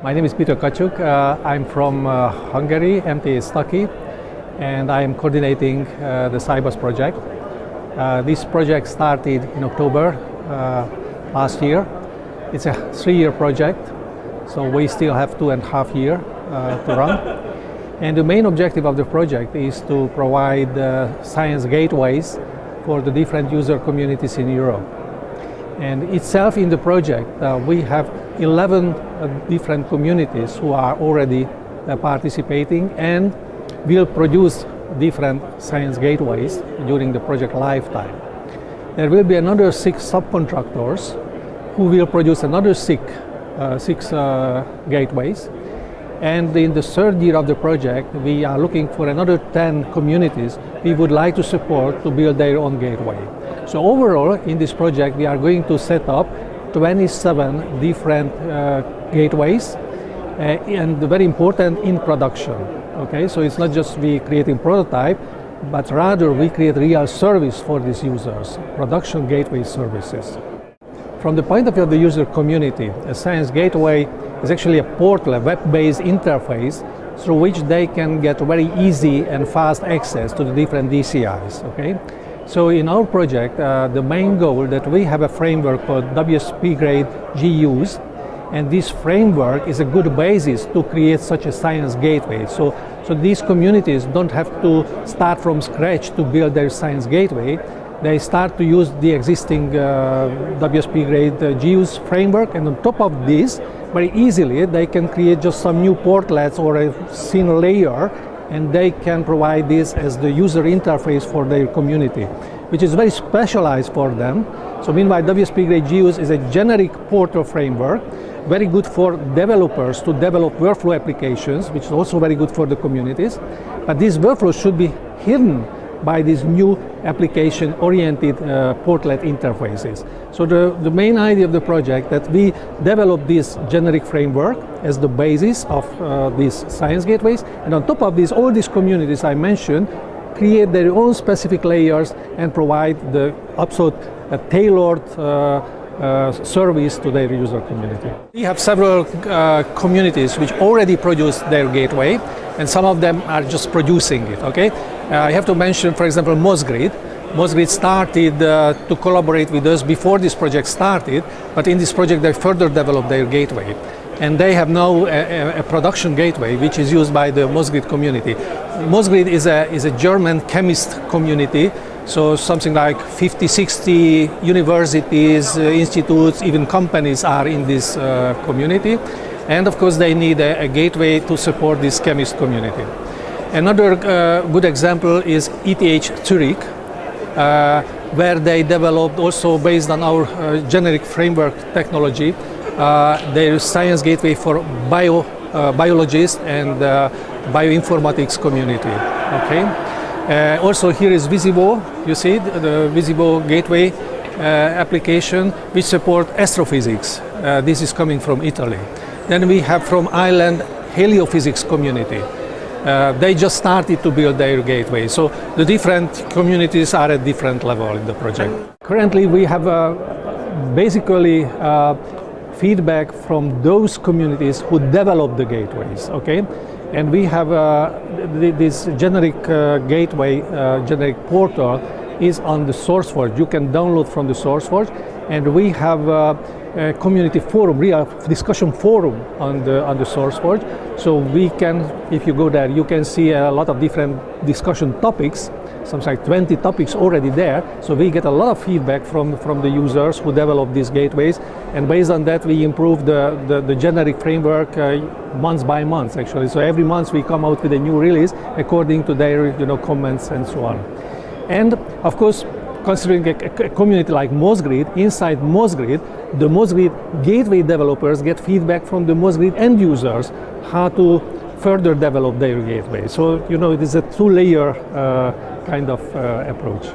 My name is Peter Kacsuk. I'm from Hungary, MTA Staki, and I am coordinating the SCI-BUS project. This project started in October last year. It's a 3-year project, so we still have 2.5 years to run. And the main objective of the project is to provide science gateways for the different user communities in Europe. And itself in the project, we have 11 different communities who are already participating and will produce different science gateways during the project lifetime. There will be another 6 subcontractors who will produce another six gateways. And in the 3rd year of the project, we are looking for another 10 communities we would like to support to build their own gateway. So overall, in this project, we are going to set up 27 different gateways, and very important, in production. Okay, so it's not just we creating prototype, but rather we create real service for these users, production gateway services. From the point of view of the user community, a science gateway is actually a portal, a web-based interface through which they can get very easy and fast access to the different DCIs. Okay? So in our project, the main goal that we have a framework called WSP grade GUs, and this framework is a good basis to create such a science gateway. So these communities don't have to start from scratch to build their science gateway. They start to use the existing WSP grade GUs framework, and on top of this, very easily they can create just some new portlets or a thin layer, and they can provide this as the user interface for their community, which is very specialized for them. So meanwhile, WSP grade GUs is a generic portal framework, very good for developers to develop workflow applications, which is also very good for the communities. But these workflows should be hidden by these new application-oriented portlet interfaces. So the main idea of the project that we develop this generic framework as the basis of these science gateways, and on top of this, all these communities I mentioned create their own specific layers and provide the absolute tailored service to their user community. We have several communities which already produce their gateway, and some of them are just producing it. Okay, I have to mention, for example, Mosgrid. Mosgrid started to collaborate with us before this project started, but in this project they further developed their gateway. And they have now a production gateway which is used by the Mosgrid community. Mosgrid is a German chemist community, so something like 50-60 universities, institutes, even companies are in this community. And of course they need a gateway to support this chemist community. Another good example is ETH Zurich, where they developed, also based on our generic framework technology, their science gateway for biologists and bioinformatics community. Okay. Also here is Visivo. You see the Visivo gateway application which support astrophysics. This is coming from Italy. Then we have from Ireland heliophysics community. They just started to build their gateway. So the different communities are at different level in the project. Currently we have basically feedback from those communities who develop the gateways. Okay, and we have this generic gateway, generic portal is on the SourceForge. You can download from the SourceForge, and we have a community forum, real discussion forum on the SourceForge. So we can, if you go there, you can see a lot of different discussion topics, something like 20 topics already there. So we get a lot of feedback from the users who develop these gateways, and based on that we improve the generic framework month by month actually. So every month we come out with a new release according to their comments and so on. And of course, considering a community like Mosgrid, inside Mosgrid, the Mosgrid gateway developers get feedback from the Mosgrid end users how to further develop their gateway. So it is a 2-layer kind of approach.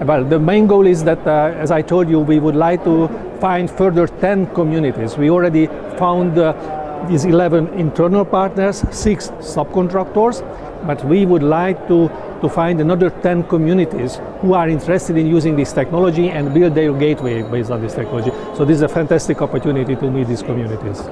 Well, the main goal is that, as I told you, we would like to find further 10 communities. We already found these 11 internal partners, 6 subcontractors, but we would like to find another 10 communities who are interested in using this technology and build their gateway based on this technology. So this is a fantastic opportunity to meet these communities.